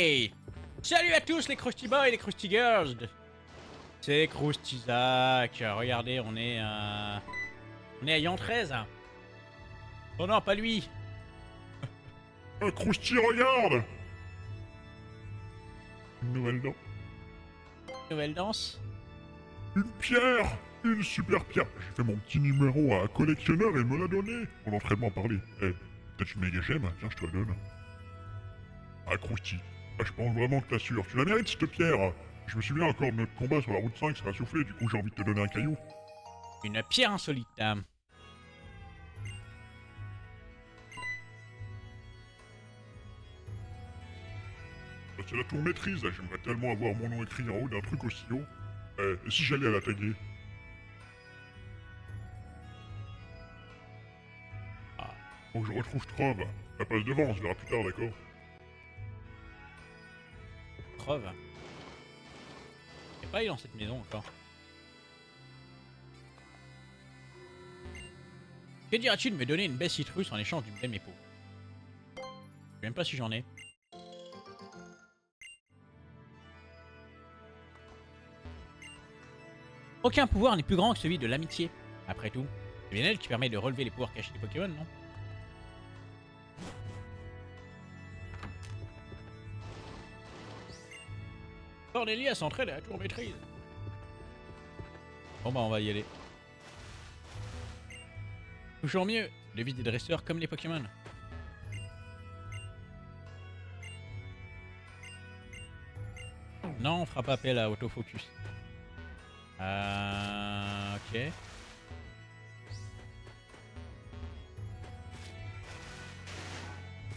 Hey! Salut à tous les Krusty Boys et les Krusty Girls! C'est Krusty Zach. Regardez, on est à Yan 13. Oh non, pas lui! Un Krusty, regarde! Une nouvelle dent. Nouvelle danse? Une pierre! Une super pierre! J'ai fait mon petit numéro à collectionneur et il me l'a donné! Mon entraînement parlé. Eh, peut-être une méga gemme? Tiens, je te la donne. Ah, Krusty. Ah, je pense vraiment que t'assures. Tu la mérites, cette pierre! Je me souviens encore de notre combat sur la route 5, ça m'a soufflé, du coup j'ai envie de te donner un caillou. Une pierre insolite. C'est la tour maîtrise, là. J'aimerais tellement avoir mon nom écrit en haut d'un truc aussi haut. Eh, et si j'allais à la taguer? Ah. Faut que je retrouve Trove. Elle passe devant, on se verra plus tard, d'accord? Trove. Y'a pas eu dans cette maison encore. Que diras-tu de me donner une baie citrus en échange d'une belle mépo? Je sais même pas si j'en ai. Aucun pouvoir n'est plus grand que celui de l'amitié. Après tout, c'est bien elle qui permet de relever les pouvoirs cachés des Pokémon, non? Cornelia s'entraîne à la tour maîtrise. Bon bah on va y aller. Toujours mieux, de viser des dresseurs comme les Pokémon. Non, on fera pas appel à autofocus. Ok.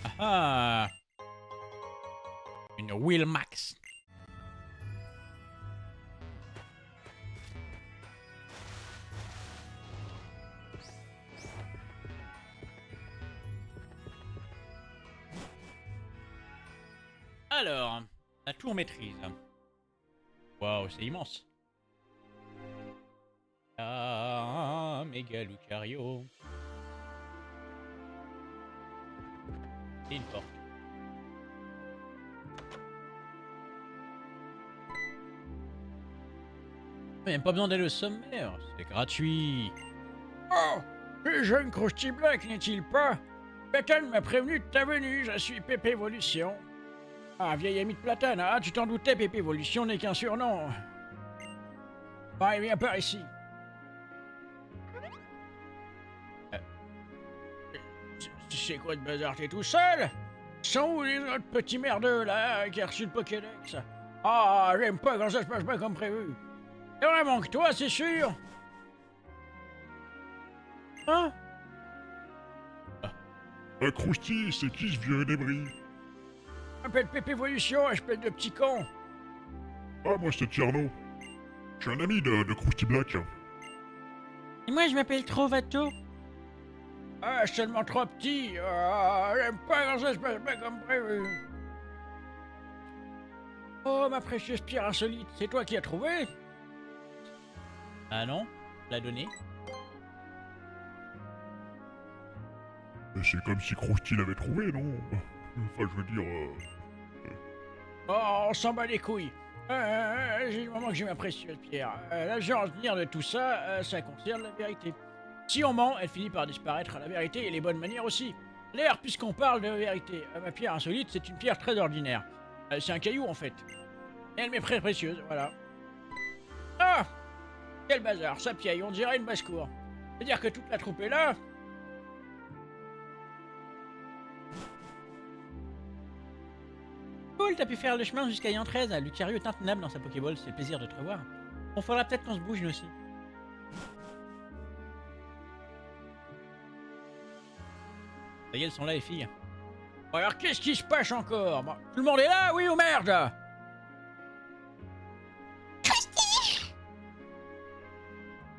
Ah ah. Une Will Max. Alors, la tour maîtrise. Waouh, c'est immense. Ah, méga Lucario. Et une porte. Même pas besoin d'aller au sommaire, c'est gratuit. Oh, le jeune Krusty Black n'est-il pas? Platane m'a prévenu de ta venue, je suis Pépé Évolution. Ah, vieil ami de Platane, ah, tu t'en doutais, Pépé Évolution n'est qu'un surnom. Bah, viens par ici. C'est quoi de bazar, t'es tout seul? Sont où les autres petits merdeux, là, qui a reçu le Pokédex? Ah, j'aime pas quand ça se passe pas comme prévu. C'est vraiment que toi, c'est sûr? Hein? Ah, Krusty, c'est qui ce vieux débris? Je m'appelle Pépé Évolution et je pète de petits cons. Ah, moi c'est Tierno. Je suis un ami de Krusty Black. Et moi, je m'appelle Trovato. Ah, je suis tellement trop petit. Ah, j'aime pas quand ça se passe pas comme prévu. Oh, ma précieuse pierre insolite, c'est toi qui as trouvé? Ah non, l'a donné. Mais c'est comme si Krusty l'avait trouvé, non? Enfin, je veux dire... Oh, on s'en bat les couilles. J'ai le moment que j'ai ma précieuse pierre. La genre de venir de tout ça, ça concerne la vérité. Si on ment, elle finit par disparaître à la vérité et les bonnes manières aussi. D'ailleurs, puisqu'on parle de vérité, ma pierre insolite, c'est une pierre très ordinaire. C'est un caillou en fait. Et elle m'est très précieuse, voilà. Ah! Quel bazar, ça piaille, on dirait une basse-cour. C'est-à-dire que toute la troupe est là. Cool, t'as pu faire le chemin jusqu'à Yan 13. Lucario est intenable dans sa Pokéball, c'est le plaisir de te revoir. On faudra peut-être qu'on se bouge nous aussi. Ça y est, elles sont là les filles. Bon, alors qu'est-ce qui se passe encore? Bon, tout le monde est là, oui ou merde?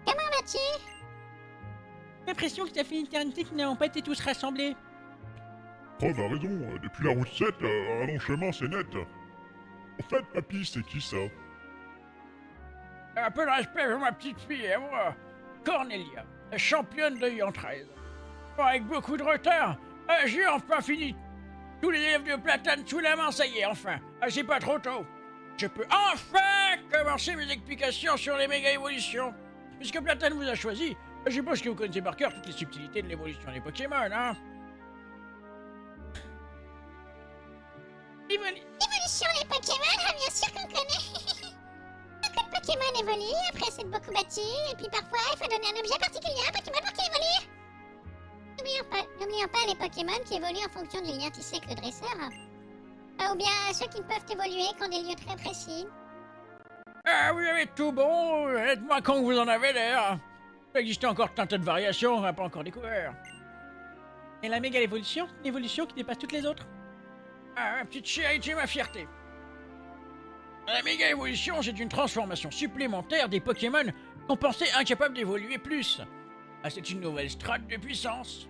Comment vas-tu? J'ai l'impression que ça fait une éternité que nous n'avons pas été tous rassemblés. Trove a raison, depuis la route 7, un long chemin, c'est net. En fait, papy, c'est qui ça? Un peu de respect pour ma petite fille et moi. Cornelia, la championne de Yan 13. Bon, avec beaucoup de retard, j'ai enfin fini Tous les élèves de Platane sous la main, ça y est, enfin. Ah, c'est pas trop tôt. Je peux enfin commencer mes explications sur les méga-évolutions. Puisque Platane vous a choisi, je suppose que vous connaissez par cœur toutes les subtilités de l'évolution des Pokémon, hein. Évolution des Pokémon, ah, bien sûr qu'on connaît. Beaucoup de Pokémon évoluent, après s'être beaucoup battus, et puis parfois il faut donner un objet particulier à un Pokémon pour qu'il évolue. N'oublions pas les Pokémon qui évoluent en fonction du lien tissé avec le dresseur. Ou bien ceux qui ne peuvent évoluer qu'en des lieux très précis. Ah, vous avez tout bon, dites-moi quand vous en avez l'air. Il existe encore tout un tas de variations, on n'a pas encore découvert. Et la méga évolution, une évolution qui dépasse toutes les autres. Ah, ma petite chérie, tu es ma fierté. La méga évolution, c'est une transformation supplémentaire des Pokémon qu'on pensait incapables d'évoluer plus. Ah, c'est une nouvelle strate de puissance.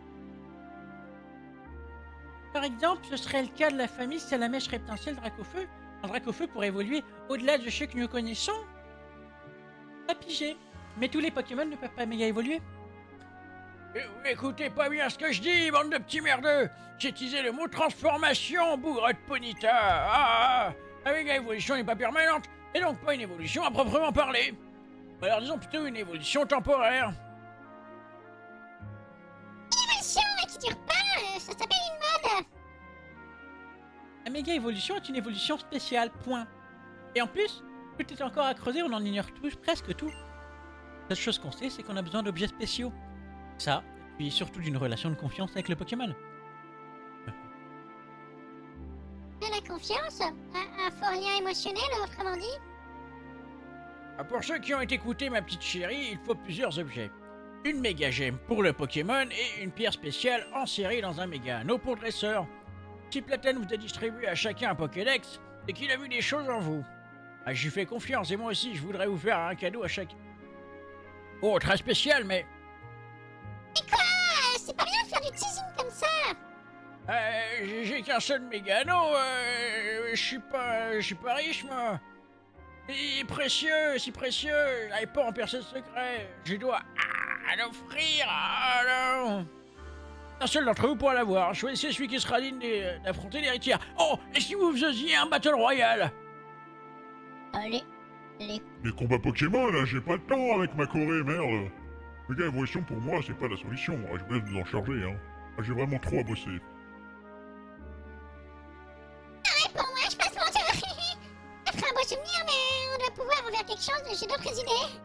Par exemple, ce serait le cas de la famille Salamèche Reptentiel Dracofeu. Un Dracofeu pour évoluer au-delà de ceux que nous connaissons. Pas pigé. Mais tous les Pokémon ne peuvent pas méga évoluer. Écoutez pas bien ce que je dis, bande de petits merdeux. J'ai utilisé le mot transformation, bougre de Ponita. La méga évolution n'est pas permanente, et donc pas une évolution à proprement parler. Alors disons plutôt une évolution temporaire. Une évolution qui dure pas, ça s'appelle une mode. La méga évolution est une évolution spéciale, point. Et en plus, tout est encore à creuser, on en ignore tous, presque tout. La seule chose qu'on sait, c'est qu'on a besoin d'objets spéciaux. Ça, puis surtout d'une relation de confiance avec le Pokémon. De la confiance, un fort lien émotionnel, autrement dit. Pour ceux qui ont écouté ma petite chérie, il faut plusieurs objets. Une méga gemme pour le Pokémon et une pierre spéciale en série dans un méga anneau pour dresseur. Si Platane vous a distribué à chacun un Pokédex, c'est qu'il a vu des choses en vous. Ah, j'y fais confiance et moi aussi je voudrais vous faire un cadeau à chaque... Oh, très spécial, mais... Mais quoi? C'est pas bien de faire du teasing comme ça. J'ai qu'un seul méga anneau, je suis pas riche, moi. Il est précieux, si précieux, j'arrive pas à en percer le secret. Je dois l'offrir, non. Un seul d'entre vous pourra l'avoir. Choisissez celui qui sera digne d'affronter l'héritière. Oh, et si vous faisiez un Battle Royale? Les Les combats Pokémon, là, j'ai pas le temps avec ma Corée, merde. Méga évolution pour moi, c'est pas la solution. Ah, je vais vous en charger, hein. Ah, j'ai vraiment trop à bosser. pour moi, je passe mon tour. Ça fera un beau souvenir, mais on doit pouvoir en faire quelque chose, j'ai d'autres idées.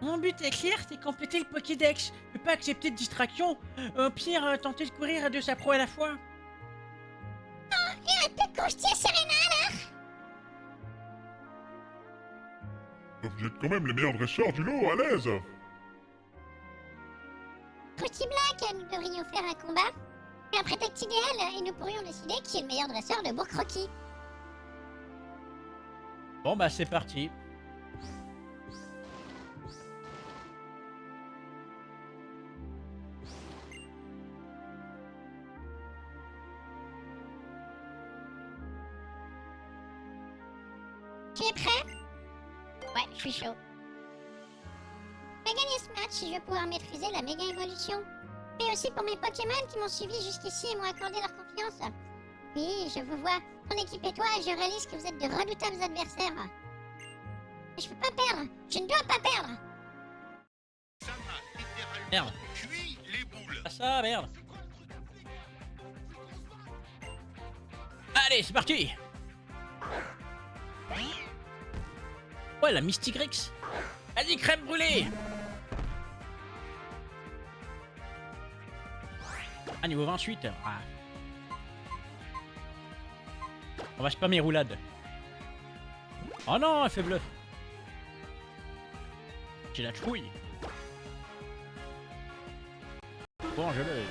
Mon but est clair, c'est compléter le Pokédex. Je peux pas accepter de distraction. Au pire, tenter de courir de sa proie à la fois. Et un peu de croustille à Serena, alors. Vous êtes quand même les meilleurs dresseurs du lot, à l'aise. Croustille Black, nous devrions faire un combat. Un prétexte idéal, et nous pourrions décider qui est le meilleur dresseur de Bourg-Croquis. Bon bah c'est parti. Tu es prêt? Ouais, je suis chaud. Je vais gagner ce match si je vais pouvoir maîtriser la méga évolution. Mais aussi pour mes Pokémon qui m'ont suivi jusqu'ici et m'ont accordé leur confiance. Oui, je vous vois. Ton équipe et toi, et je réalise que vous êtes de redoutables adversaires. Mais je peux pas perdre. Je ne dois pas perdre. Ça m'a littéralement Merde. cuit les boules. Ah ça, merde. Allez, c'est parti. Ouais, la Mystic Rex. Vas-y, crème brûlée. Ah, niveau 28. Ah. On va spammer roulade. Oh non, elle fait bluff. J'ai la trouille. Bon, je l'ai.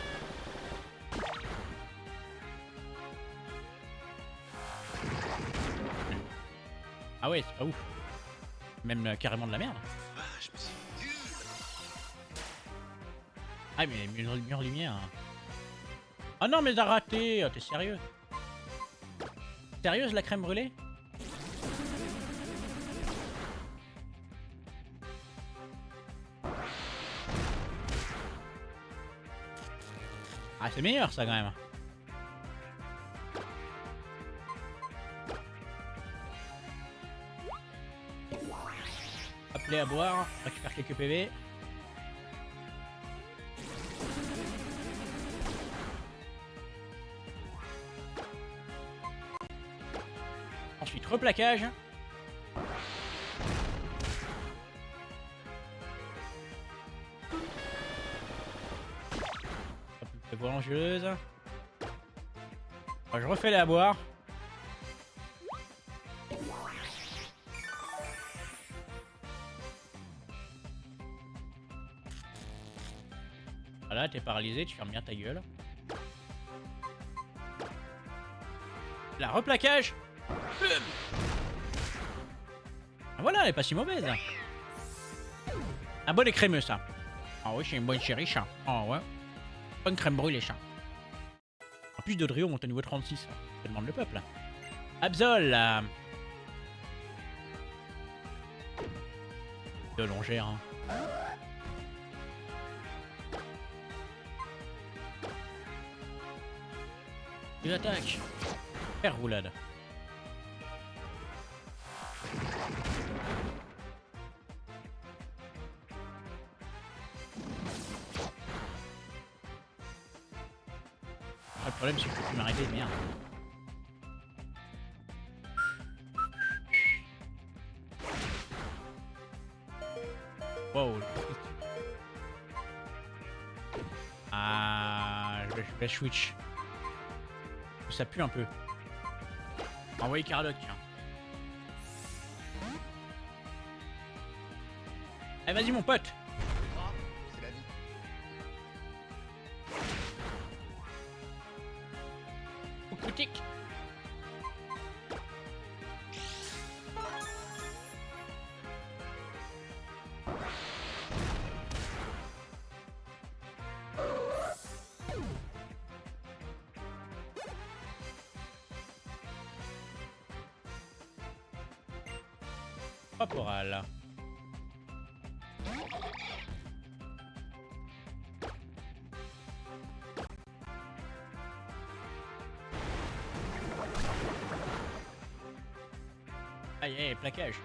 Ah ouais, c'est pas ouf. Même carrément de la merde. Vache, mais c'est nul. Ah mais mur lumière. Ah non mais t'as raté, oh, t'es sérieux? Sérieuse la crème brûlée? Ah c'est meilleur ça quand même. lait à boire, on récupère quelques PV. Ensuite, replaquage. Voie angeuse. Je refais les à boire. Voilà, t'es paralysé, tu fermes bien ta gueule. La replaquage. Ah, voilà, elle est pas si mauvaise. Un bon et crémeux, ça. Ah oui, c'est une bonne chérie, chat. Ah ouais. Bonne crème brûlée, chat. En plus, Dodrio monte au niveau 36. Ça demande le peuple. Absol. De longère. Hein. Une attaque. Faire roulade. Le problème, c'est que tu peux m'arrêter, merde. Wow. Ah, je vais switch. Ça pue un peu. Envoyez Carlock, tiens. Allez, vas-y, mon pote. C'est la vie. Critique. Vaporal. Aïe, aïe, plaquage.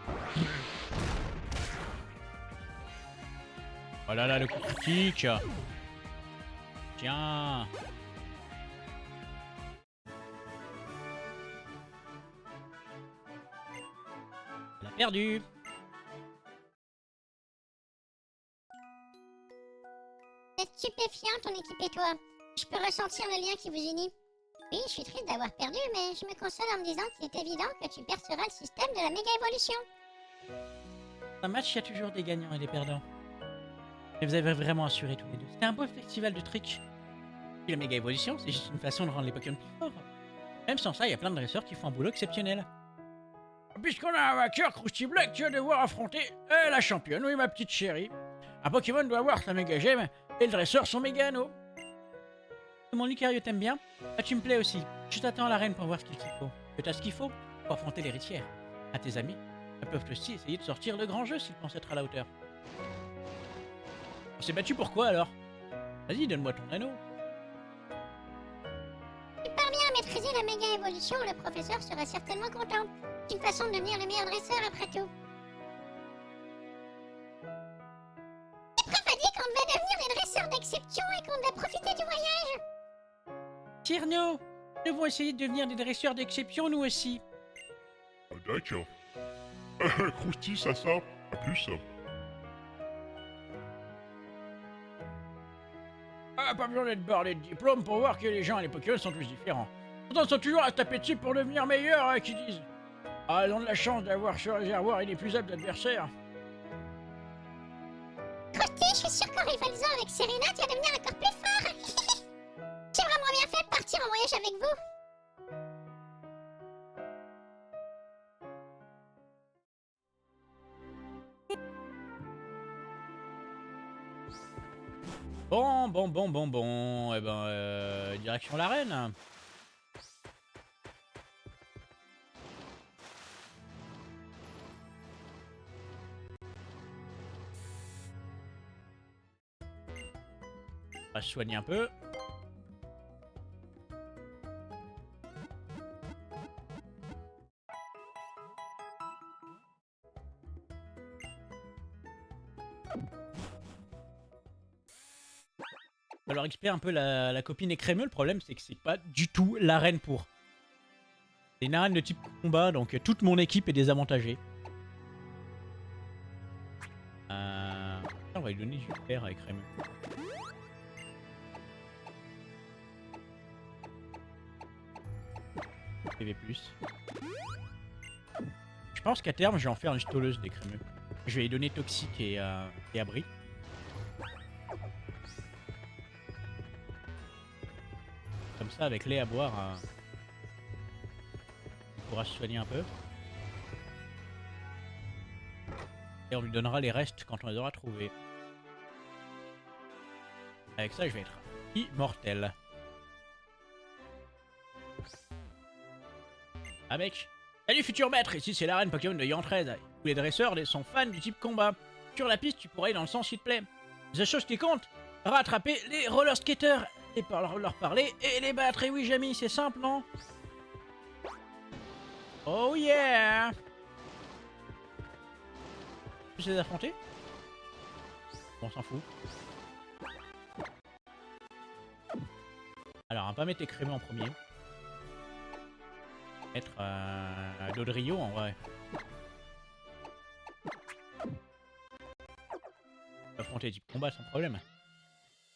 Oh là là, le coup critique. Tiens. Elle a perdu. C'est stupéfiant ton équipe et toi. Je peux ressentir le lien qui vous unit. Oui, je suis triste d'avoir perdu, mais je me console en me disant qu'il est évident que tu perceras le système de la méga évolution. Dans un match, il y a toujours des gagnants et des perdants. Et vous avez vraiment assuré tous les deux. C'était un beau festival de tricks. Et la méga évolution, c'est juste une façon de rendre les Pokémon plus forts. Même sans ça, il y a plein de dresseurs qui font un boulot exceptionnel. Puisqu'on a un vainqueur, Krusty Black, tu vas devoir affronter la championne, oui ma petite chérie. Un Pokémon doit avoir sa méga gemme et le dresseur son méga anneau. Mon Lucario t'aime bien? Ah, tu me plais aussi. Je t'attends à l'arène pour voir ce qu'il faut. Que t'as ce qu'il faut pour affronter l'héritière. À tes amis, elles peuvent aussi essayer de sortir le grand jeu s'ils pensent être à la hauteur. On s'est battu pourquoi alors? Vas-y, donne-moi ton anneau. Tu parviens à maîtriser la méga évolution, le professeur serait certainement content. C'est une façon de devenir le meilleur dresseur après tout. Le prof a dit qu'on devait devenir des dresseurs d'exception et qu'on devait profiter du voyage. Tierno, nous devons essayer de devenir des dresseurs d'exception nous aussi. D'accord. Krusty, ça. À plus. Ah, pas besoin d'être bardé de diplôme pour voir que les gens et les Pokémon sont tous différents. Pourtant, ils sont toujours à se taper dessus pour devenir meilleurs, hein, qui disent. Ah, ils ont de la chance d'avoir ce réservoir inépuisable d'adversaires. Krusty, je suis sûr qu'en rivalisant avec Serena, tu vas devenir encore plus fort. J'ai vraiment bien fait de partir en voyage avec vous. Bon. Eh ben, direction l'arène. On va se soigner un peu. On va leur XP un peu la copine écrémeux. Le problème, c'est que c'est pas du tout l'arène pour. C'est une arène de type combat, donc toute mon équipe est désavantagée. On va lui donner du fer à écrémeux. PV+. Je pense qu'à terme, je vais en faire une stoleuse d'écrémeux. Je vais lui donner toxique et abri. Comme ça, avec lait à boire, on pourra se soigner un peu. Et on lui donnera les restes quand on les aura trouvés. Avec ça, je vais être immortel. Ah mec. Salut futur maître, ici c'est l'arène Pokémon de Yantrez. Tous les dresseurs sont fans du type combat. Sur la piste, tu pourrais aller dans le sens s'il te plaît. La chose qui compte, rattraper les roller skaters et leur parler et les battre. Et oui, Jamie, c'est simple, non? Oh yeah! Tu sais les affronter? Bon, on s'en fout. Alors, on va pas mettre les crémeux en premier. Mettre Dodrio en vrai. Affronter les types combat sans problème.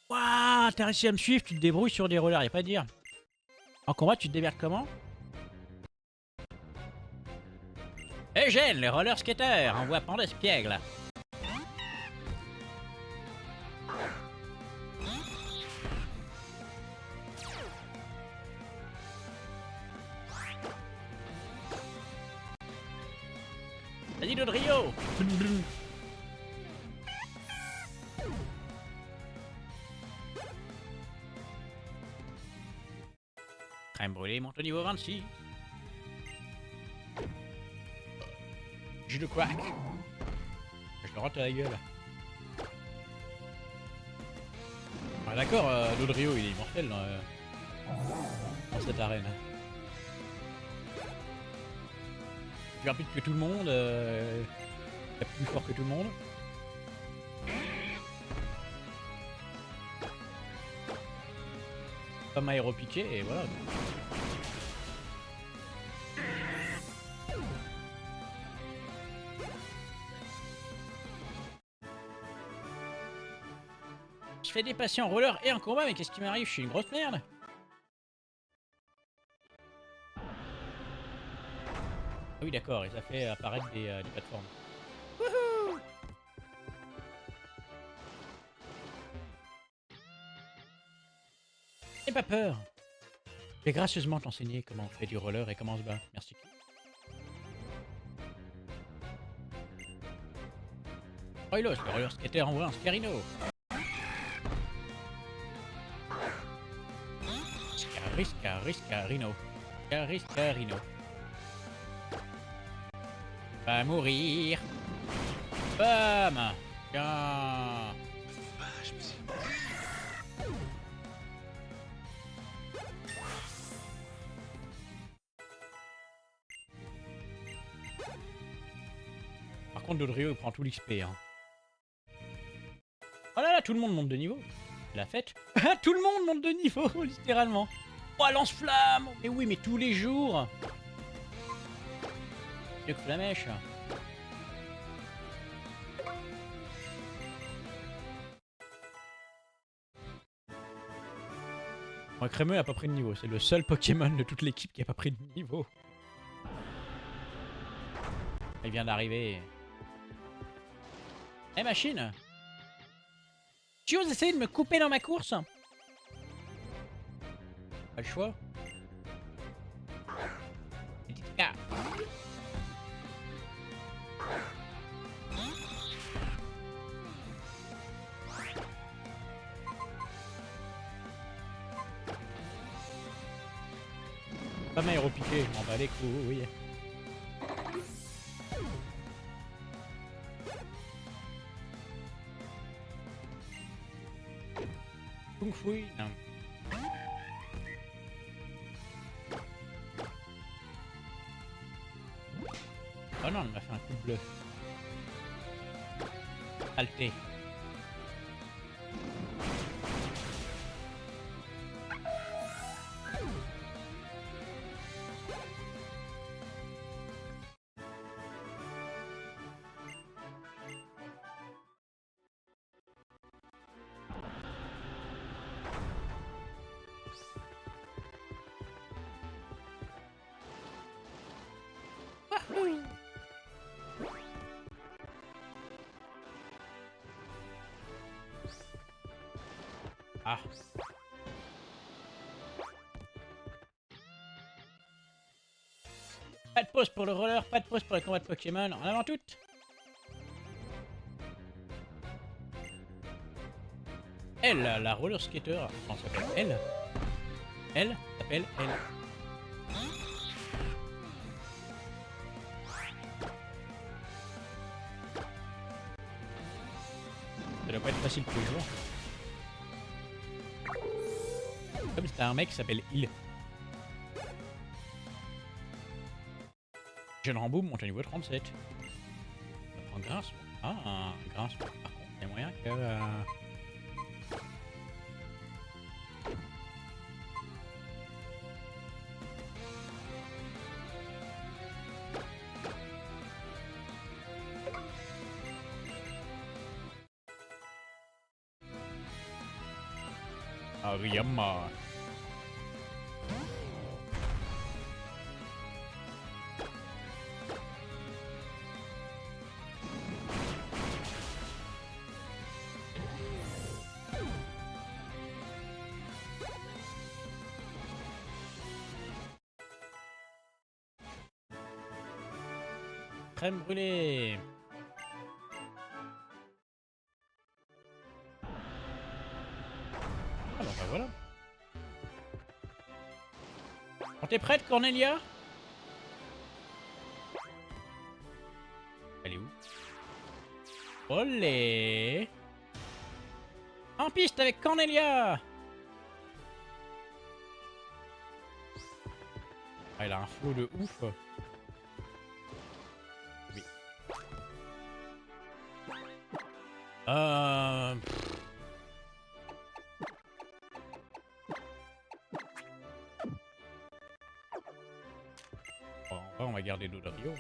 Waouh, t'as réussi à me suivre, tu te débrouilles sur des rollers, y'a pas à dire. En combat, tu te démerdes comment? Eugène, le roller skater, envoie Pandespiègle. Vas-y, Dodrio. Crème brûlée monte au niveau 26. Jus de quack. Je le rate à la gueule. Ah d'accord, Dodrio il est immortel dans cette arène. Il est plus rapide que tout le monde, il est plus fort que tout le monde. Pas m'aéropiquer et voilà. Je fais des patients en roller et en combat, mais qu'est-ce qui m'arrive? Je suis une grosse merde. Ah oui d'accord, il a fait apparaître des plateformes. Wouhou! N'aie pas peur. Je vais gracieusement t'enseigner comment on fait du roller et comment on se bat. Merci. Roilos, le roller skater envoie un Scarino. Scarino. Scarino. Va mourir. Bam. Tiens. Par contre, Dodrio il prend tout l'XP. Hein. Oh là là, tout le monde monte de niveau. C'est la fête. Tout le monde monte de niveau, littéralement. Oh, lance-flamme. Mais oui, mais tous les jours. Mieux que Flamèche. Bon, Crémeux a pas pris de niveau. C'est le seul Pokémon de toute l'équipe qui a pas pris de niveau. Il vient d'arriver. Eh machine! Tu oses essayer de me couper dans ma course? Pas le choix. Ah. Pas m'aéropiquer, je m'en bats les couilles, oui. Kung Fu, non. Oh non, on m'a fait un coup de bluff. Alté. Ah. Pas de pause pour le roller, pas de pause pour les combats de Pokémon. En avant toutes. Elle, la roller skater. Comment ça s'appelle? Elle. Elle s'appelle elle. Ça doit pas être facile tous les jours. Comme c'est un mec qui s'appelle Il. Jeune Rambo monte à niveau 37. Ça prend Grince. Ah, Grince. Par contre, il y a moyen que... Ariyama. Crème brûlée. Alors bah voilà. Bon, t'es prête, Cornelia? Elle est où? Olé! En piste avec Cornelia! Ah, elle a un flow de ouf. Oui. Bon, en vrai, on va garder Dodrio.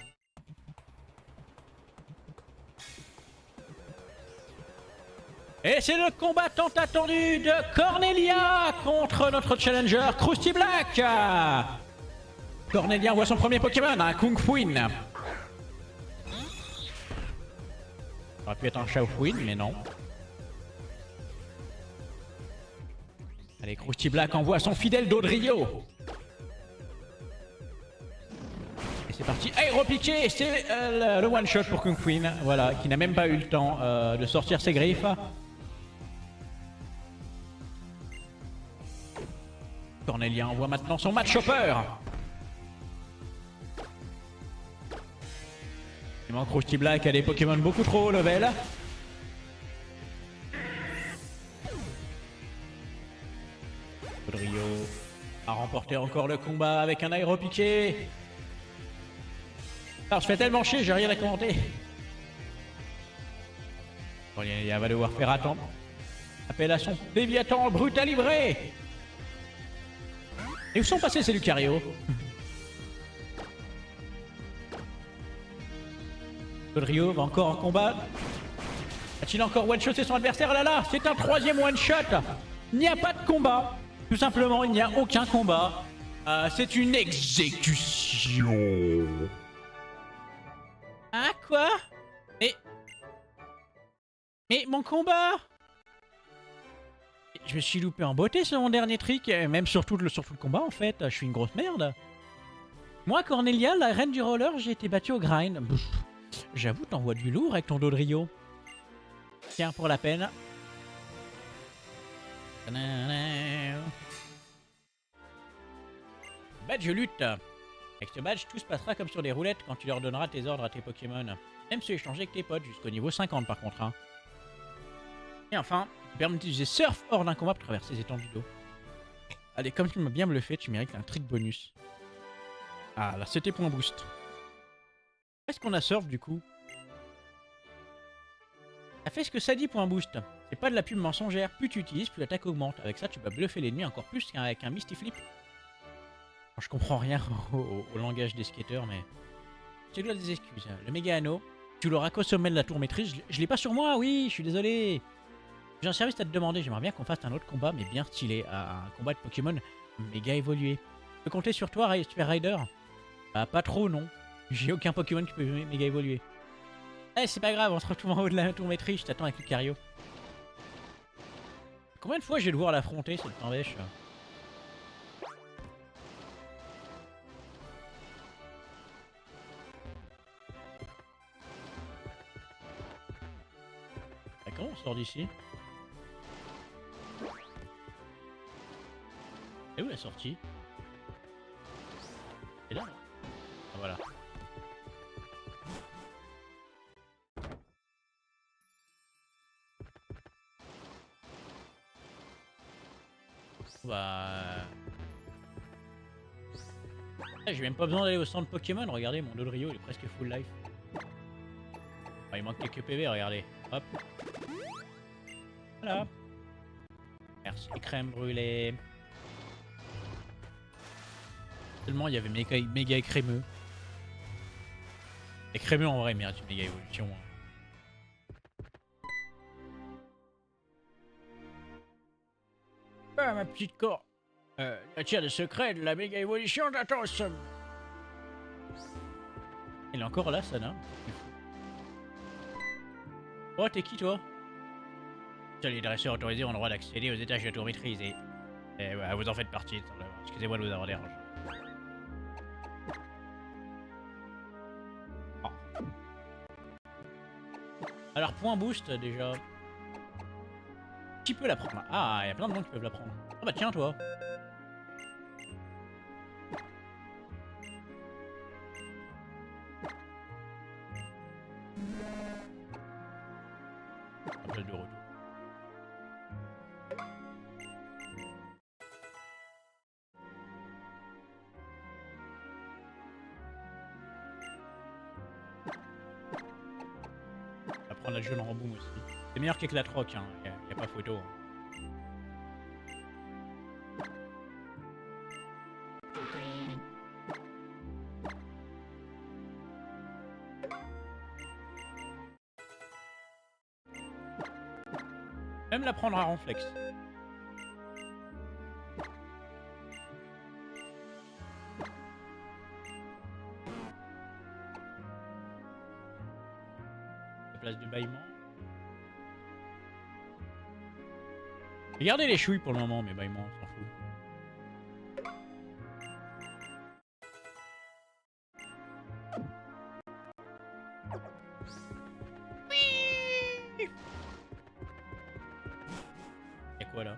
Et c'est le combat tant attendu de Cornelia contre notre challenger Krusty Black. Cornelia envoie son premier Pokémon, un Kung Fuin. Ça aurait pu être un Shaofuin, mais non. Allez, Krusty Black envoie son fidèle Dodrio. Et c'est parti. Aéropiqué, c'est le one-shot pour Kung Fuin. Voilà, qui n'a même pas eu le temps de sortir ses griffes. Cornelia envoie maintenant son match Chopper. Il manque Krusty Black a des Pokémon beaucoup trop haut level. Dodrio a remporté encore le combat avec un aéropiqué. Alors je fais tellement chier, j'ai rien à commenter. Cornelia va devoir faire attendre. Appel à son Déviaton brutalibré. Et où sont passés ces Lucario? Dodrio va encore en combat. A-t-il encore one-shoté son adversaire? Oh là là, c'est un troisième one-shot. Il n'y a pas de combat. Tout simplement, il n'y a aucun combat. C'est une exécution. Ah quoi? Mais mon combat? Je me suis loupé en beauté sur mon dernier trick, même sur tout le combat en fait. Je suis une grosse merde. Moi, Cornelia, la reine du roller, j'ai été battu au grind. J'avoue, t'envoies du lourd avec ton Dodrio. Tiens, pour la peine. Badge lutte. Avec ce badge, tout se passera comme sur des roulettes quand tu leur donneras tes ordres à tes Pokémon. Même ceux échangés avec tes potes, jusqu'au niveau 50 par contre. Hein. Et enfin, tu permets d'utiliser Surf hors d'un combat pour traverser les étendues d'eau. Allez, comme tu m'as bien bluffé, tu mérites un trick bonus. Ah, là, c'était point boost. Est-ce qu'on a Surf du coup? Ça fait ce que ça dit point boost. C'est pas de la pub mensongère. Plus tu utilises, plus l'attaque augmente. Avec ça, tu vas bluffer l'ennemi encore plus qu'avec un Misty Flip. Bon, je comprends rien au langage des skateurs, mais... Je te dois des excuses. Le méga anneau, tu l'auras qu'au sommet de la tour maîtrise. Je l'ai pas sur moi, oui, je suis désolé. J'ai un service à te demander. J'aimerais bien qu'on fasse un autre combat, mais bien stylé. Un combat de Pokémon méga évolué. Je peux compter sur toi, Super Rider? Pas trop, non. J'ai aucun Pokémon qui peut méga évoluer. Eh, c'est pas grave, on se retrouve en haut de la tour maîtrise. Je t'attends avec Lucario. Combien de fois je vais devoir l'affronter cette tempête? Ah, comment on sort d'ici? Et où la sortie? C'est là, non? Ah, voilà. Bah... Ah, j'ai même pas besoin d'aller au centre Pokémon, regardez, mon Dodrio il est presque full life. Ah, il manque quelques PV, regardez. Hop. Voilà. Merci, crème brûlée. Seulement il y avait méga crémeux. Et crémeux en vrai, merde, une méga évolution. Ah, ma petite corps. La tiers de secret de la méga évolution t'attend au sommet. Il est encore là, Sana. Oh, t'es qui toi? Seuls les dresseurs autorisés ont le droit d'accéder aux étages de la tour maîtrisée. Et ouais, vous en faites partie. Excusez-moi de vous avoir dérangé. Oh. Alors, point boost déjà. Qui peut la prendre? Ah, il y a plein de gens qui peuvent la prendre. Ah bah tiens, toi. Appel de retour. On va prendre la jeune remboum aussi. C'est meilleur qu'Éclatroc, hein. Y a pas photo. Hein. Même la prendre à Ronflex. La place du bâillement. Regardez les chouilles pour le moment, mais bâillement, on s'en fout. Oui. Y'a quoi là?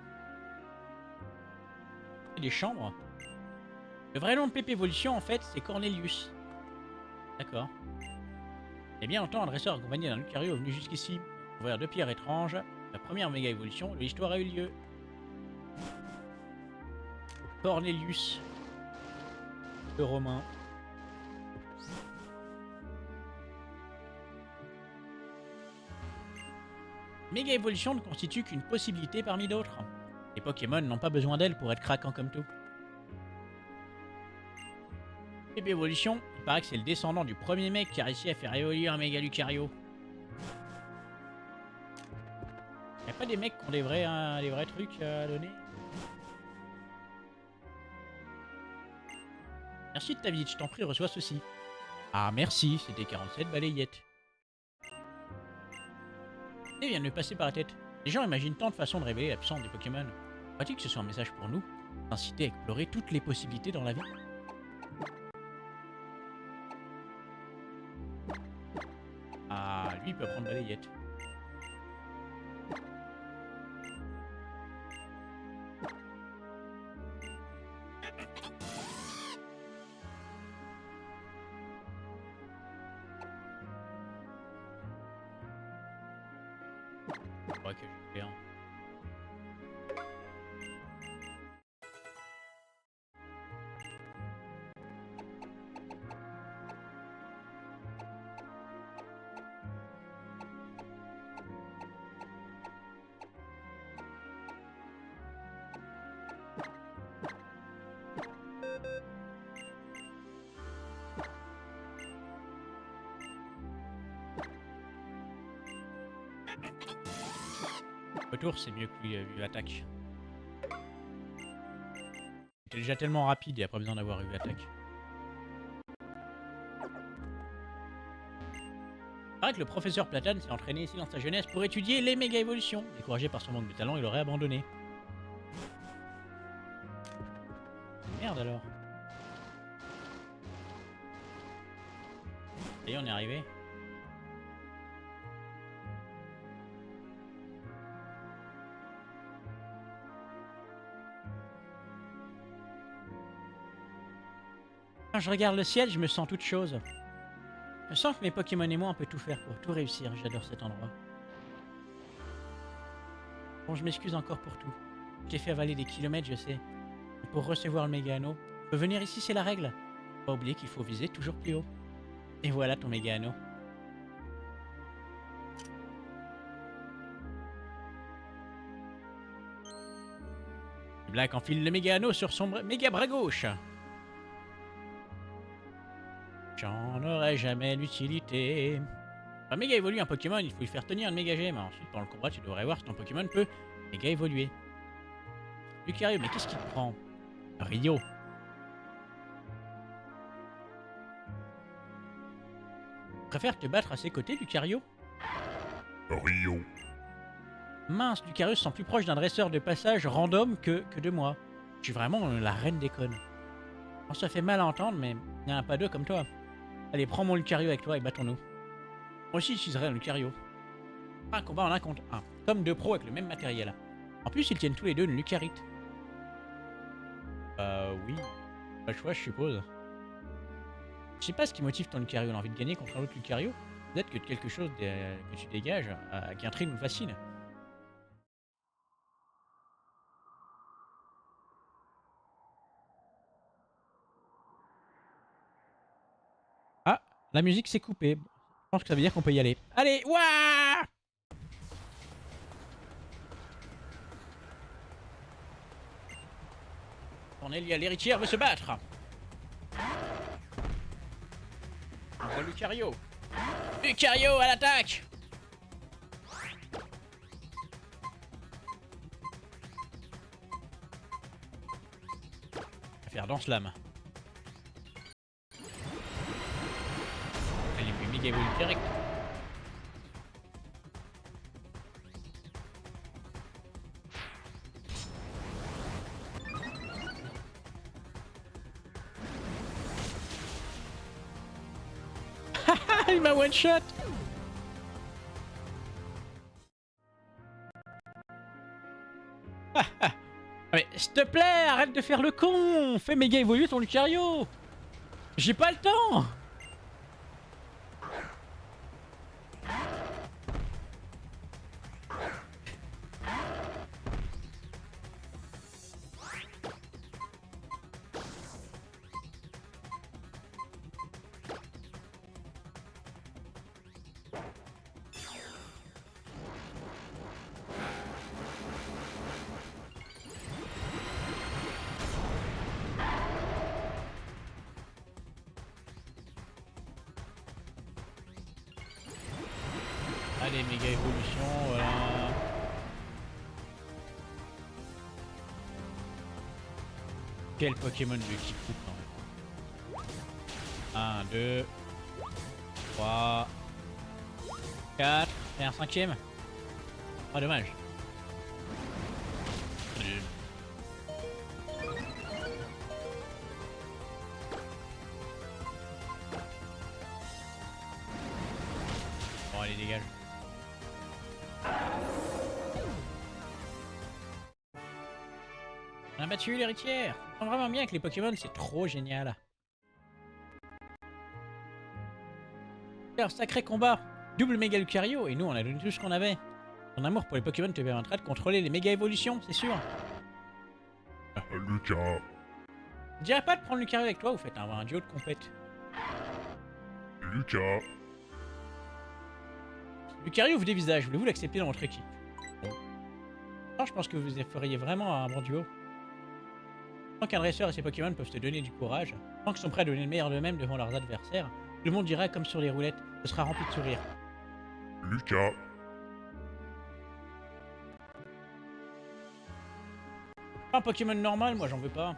Des chambres. Le vrai nom de Pépé Evolution en fait c'est Cornelius. D'accord. Il y a bien longtemps un dresseur accompagné d'un Lucario est venu jusqu'ici. Ouvrir 2 pierres étranges. La première méga évolution de l'histoire a eu lieu. Cornelius. Le Romain. Méga évolution ne constitue qu'une possibilité parmi d'autres. Les Pokémon n'ont pas besoin d'elle pour être craquants comme tout. Pépé Évolution, il paraît que c'est le descendant du premier mec qui a réussi à faire évoluer un méga Lucario. Y'a pas des mecs qui ont des vrais trucs à donner? Merci de ta visite, je t'en prie, reçois ceci. Ah merci, c'était 47 balayettes. Et vient de me passer par la tête. Les gens imaginent tant de façons de révéler la puissance des Pokémon. Crois-tu que ce soit un message pour nous? Inciter à explorer toutes les possibilités dans la vie? Ah, lui il peut prendre balayette. Je crois que j'ai fait un. Retour, c'est mieux que lui, vu l'attaque. Il était déjà tellement rapide et a pas besoin d'avoir eu l'attaque. Il paraît que le professeur Platane s'est entraîné ici dans sa jeunesse pour étudier les méga évolutions. Découragé par son manque de talent, il aurait abandonné. Merde alors. Ça y est, on est arrivé. Quand je regarde le ciel, je me sens toute chose. Je sens que mes Pokémon et moi, on peut tout faire pour tout réussir. J'adore cet endroit. Bon, je m'excuse encore pour tout. Je t'ai fait avaler des kilomètres, je sais. Mais pour recevoir le méga anneau, tu peux venir ici, c'est la règle. Pas oublier qu'il faut viser toujours plus haut. Et voilà ton méga anneau. Black enfile le méga anneau sur son méga bras gauche. J'en aurai jamais l'utilité. Pour méga évoluer un Pokémon, il faut lui faire tenir une méga gemme. Ensuite, dans le combat, tu devrais voir si ton Pokémon peut méga évoluer. Lucario, mais qu'est-ce qu'il te prend? Rio. Tu préfères te battre à ses côtés, Lucario? Rio. Mince, Lucario se sent plus proche d'un dresseur de passage random que de moi. Je suis vraiment la reine des connes. Bon, ça fait mal à entendre, mais il n'y en a pas deux comme toi. Allez, prends mon Lucario avec toi et battons-nous. Moi aussi, j'utiliserai un Lucario. Un combat en 1 contre 1, comme deux pros avec le même matériel. En plus, ils tiennent tous les deux une Lucarite. Oui. Pas le choix, je suppose. Je sais pas ce qui motive ton Lucario, l'envie de gagner contre un autre Lucario. Peut-être que quelque chose que tu dégages qui intrigue ou fascine. Ah, la musique s'est coupée. Je pense que ça veut dire qu'on peut y aller. Allez, ouah! Cornelia, l'héritière, veut se battre. On voit Lucario. Lucario à l'attaque! On va faire danse-lame. Elle est plus méga évolue direct. Il m'a one shot. Mais s'il te plaît, arrête de faire le con. Fais méga évoluer ton Lucario. J'ai pas le temps. Allez, méga évolution, voilà. Quel Pokémon de qui coupe quand même. 1, 2, 3, 4, et un cinquième. Ah, dommage. Bon, allez, dégage. On a battu l'héritière. On sent vraiment bien que les Pokémon, c'est trop génial. Alors, sacré combat. Double méga Lucario, et nous, on a donné tout ce qu'on avait. Ton amour pour les Pokémon te permettra de contrôler les méga évolutions, c'est sûr. Lucas. Je dirais pas de prendre Lucario avec toi, vous faites un duo de compète. Lucas. Lucario vous dévisage, voulez-vous l'accepter dans votre équipe? Bon. Alors, je pense que vous feriez vraiment un bon duo. Tant qu'un dresseur et ses Pokémon peuvent te donner du courage, tant qu'ils sont prêts à donner le meilleur d'eux-mêmes devant leurs adversaires, le monde ira comme sur les roulettes, ce sera rempli de sourires. Lucas. Pas un Pokémon normal, moi j'en veux pas.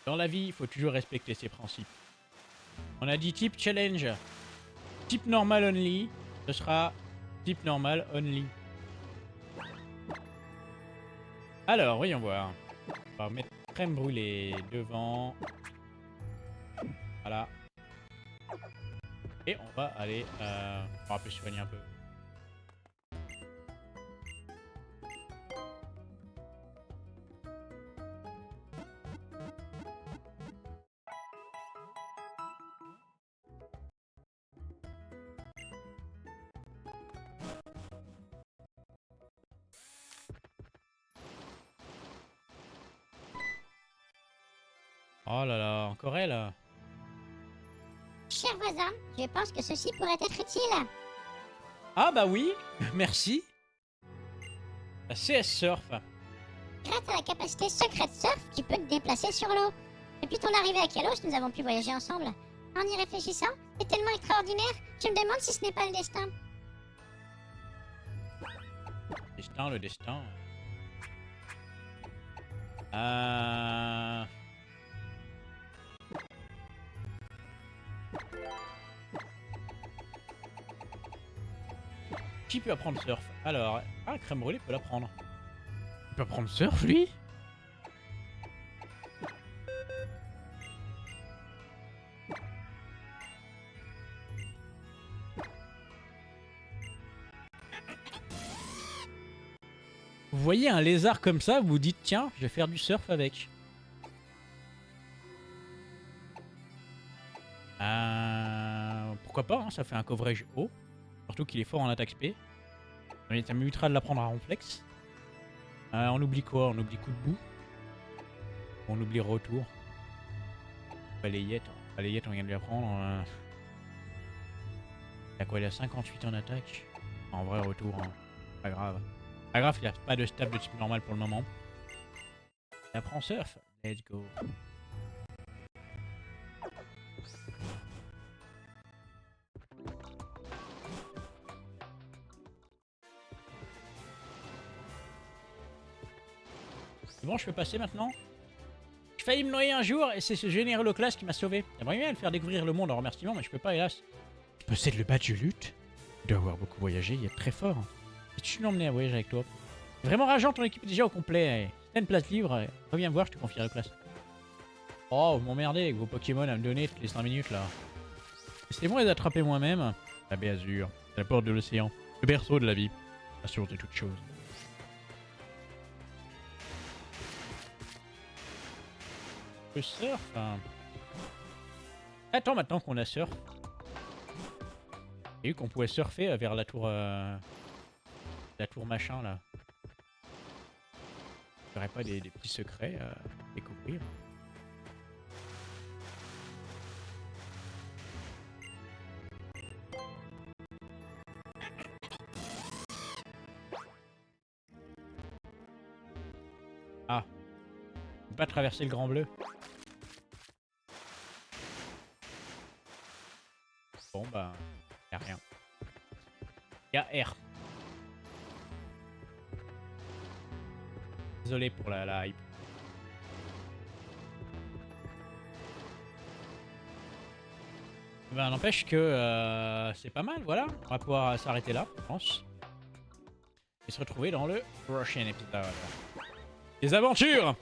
Dans la vie, il faut toujours respecter ses principes. On a dit type challenge. Type normal only. Ce sera type normal only. Alors, voyons voir. On va mettre crème brûlée devant. Voilà. Et on va aller... on va plus soigner un peu. Oh là là, encore elle. Cher voisin, je pense que ceci pourrait être utile. Ah bah oui, merci. La CS Surf. Grâce à la capacité secrète surf, tu peux te déplacer sur l'eau. Depuis ton arrivée à Kalos, nous avons pu voyager ensemble. En y réfléchissant, c'est tellement extraordinaire, je me demande si ce n'est pas le destin. Destin, le destin. Qui peut apprendre surf? Alors, crème brûlée peut l'apprendre. Il peut apprendre surf, lui? Vous voyez un lézard comme ça, vous vous dites tiens, je vais faire du surf avec. Pourquoi pas, hein, ça fait un coverage haut. Surtout qu'il est fort en attaque spé. Ça m'évitera de l'apprendre à Ronflex. On oublie quoi? On oublie coup de bout. On oublie retour. Balayette. Balayette, on vient de lui apprendre. Il a quoi? Il a 58 en attaque. En vrai, retour. Hein. Pas grave. Pas grave, il n'y a pas de stab de type normal pour le moment. Il apprend surf. Let's go. Bon, je peux passer maintenant. J'ai failli me noyer un jour et c'est ce généreux Loclas qui m'a sauvé. J'aimerais bien le faire découvrir le monde en remerciement, mais je peux pas, hélas. Je possède le badge de lutte. Il doit avoir beaucoup voyagé, il est très fort. Et tu m'emmener à voyager avec toi. C'est vraiment rageant, ton équipe est déjà au complet. Si t'as une place libre, reviens me voir, je te confie Loclas. Oh, vous m'emmerdez avec vos Pokémon à me donner toutes les 5 minutes là. Laissez-moi les attraper moi-même. La baie Azur, c'est la porte de l'océan, le berceau de la vie, la source de toutes choses. Le surf hein. Attends, maintenant qu'on a surf. J'ai vu qu'on pouvait surfer vers la tour... la tour machin là. Il n'y aurait pas des petits secrets à découvrir. Ah. On peut pas traverser le Grand Bleu. Bon bah, y'a rien. Y'a R. Désolé pour la hype. Ben n'empêche que c'est pas mal, voilà. On va pouvoir s'arrêter là, je pense. Et se retrouver dans le prochain épisode. Les aventures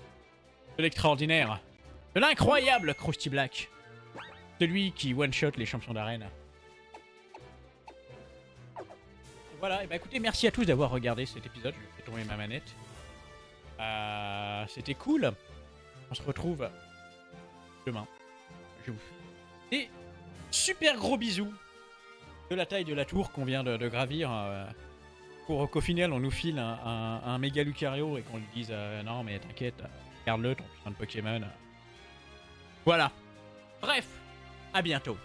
de l'extraordinaire, de l'incroyable Krusty Black. Celui qui one-shot les champions d'arène. Voilà, et bah écoutez, merci à tous d'avoir regardé cet épisode. Je vais tomber ma manette. C'était cool. On se retrouve demain. Je vous fais des super gros bisous de la taille de la tour qu'on vient de gravir. Pour qu'au final on nous file un méga Lucario et qu'on lui dise non mais t'inquiète, garde-le ton putain de Pokémon. Voilà. Bref, à bientôt.